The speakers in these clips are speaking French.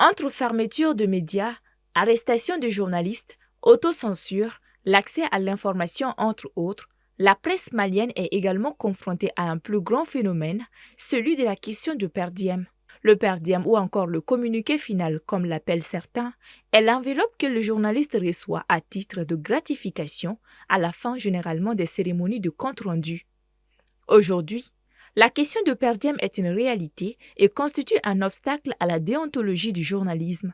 Entre fermeture de médias, arrestation de journalistes, autocensure, l'accès à l'information entre autres, la presse malienne est également confrontée à un plus grand phénomène, celui de la question du per diem. Le per diem ou encore le communiqué final, comme l'appellent certains, est l'enveloppe que le journaliste reçoit à titre de gratification à la fin généralement des cérémonies de compte-rendu. Aujourd'hui, la question de per diem est une réalité et constitue un obstacle à la déontologie du journalisme,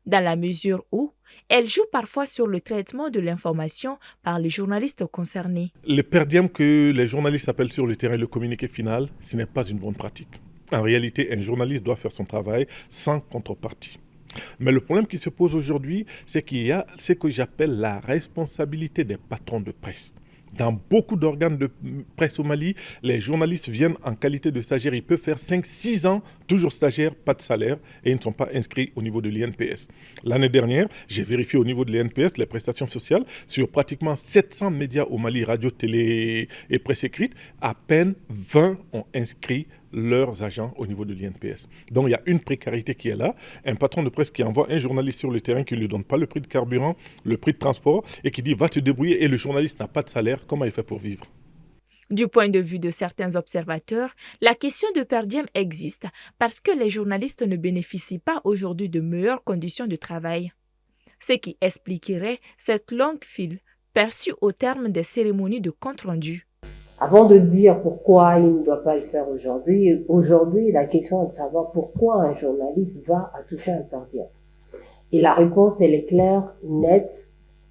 dans la mesure où elle joue parfois sur le traitement de l'information par les journalistes concernés. Le per diem que les journalistes appellent sur le terrain le communiqué final, ce n'est pas une bonne pratique. En réalité, un journaliste doit faire son travail sans contrepartie. Mais le problème qui se pose aujourd'hui, c'est qu'il y a ce que j'appelle la responsabilité des patrons de presse. Dans beaucoup d'organes de presse au Mali, les journalistes viennent en qualité de stagiaires. Ils peuvent faire 5-6 ans, toujours stagiaires, pas de salaire, et ils ne sont pas inscrits au niveau de l'INPS. L'année dernière, j'ai vérifié au niveau de l'INPS, les prestations sociales, sur pratiquement 700 médias au Mali, radio, télé et presse écrite, à peine 20 ont inscrit leurs agents au niveau de l'INPS. Donc il y a une précarité qui est là, un patron de presse qui envoie un journaliste sur le terrain qui ne lui donne pas le prix de carburant, le prix de transport et qui dit va te débrouiller et le journaliste n'a pas de salaire, comment il fait pour vivre? Du point de vue de certains observateurs, la question de per diem existe parce que les journalistes ne bénéficient pas aujourd'hui de meilleures conditions de travail, ce qui expliquerait cette longue file perçue au terme des cérémonies de compte-rendu. Avant de dire pourquoi il ne doit pas le faire aujourd'hui, la question est de savoir pourquoi un journaliste va à toucher un per diem. Et la réponse, elle est claire, nette.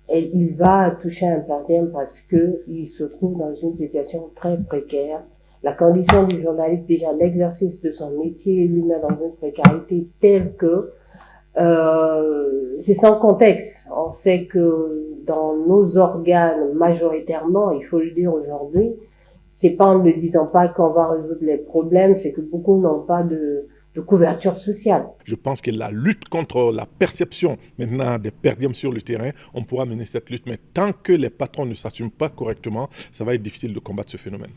Il va toucher un per diem parce que il se trouve dans une situation très précaire. La condition du journaliste, déjà l'exercice de son métier, lui met dans une précarité telle que c'est sans contexte. On sait que dans nos organes, majoritairement, il faut le dire aujourd'hui, c'est pas en ne disant pas qu'on va résoudre les problèmes, c'est que beaucoup n'ont pas de couverture sociale. Je pense que la lutte contre la perception maintenant des per diem sur le terrain, on pourra mener cette lutte, mais tant que les patrons ne s'assument pas correctement, ça va être difficile de combattre ce phénomène.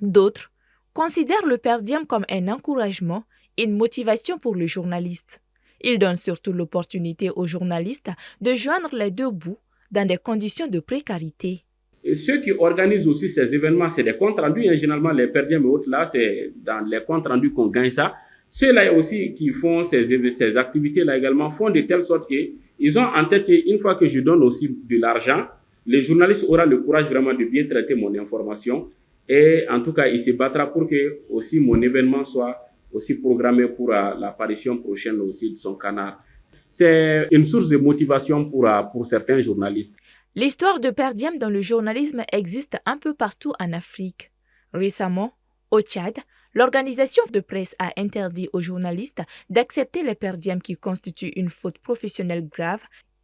D'autres considèrent le per diem comme un encouragement et une motivation pour le journaliste. Ils donnent surtout l'opportunité aux journalistes de joindre les deux bouts dans des conditions de précarité. Et ceux qui organisent aussi ces événements, c'est des comptes rendus. Et généralement, les per diem et autres, là, c'est dans les comptes rendus qu'on gagne ça. Ceux-là aussi qui font ces activités-là également font de telle sorte qu'ils ont en tête qu'une fois que je donne aussi de l'argent, les journalistes auront le courage vraiment de bien traiter mon information. Et en tout cas, il se battra pour que aussi mon événement soit aussi programmé pour l'apparition prochaine aussi de son canard. C'est une source de motivation pour certains journalistes. L'histoire de per diem dans le journalisme existe un peu partout en Afrique. Récemment, au Tchad, l'organisation de presse a interdit aux journalistes d'accepter les per diem qui constituent une faute professionnelle grave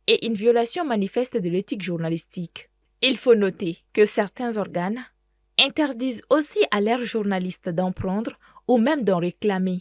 et une violation manifeste de l'éthique journalistique. Il faut noter que certains organes interdisent aussi à leurs journalistes d'en prendre ou même d'en réclamer.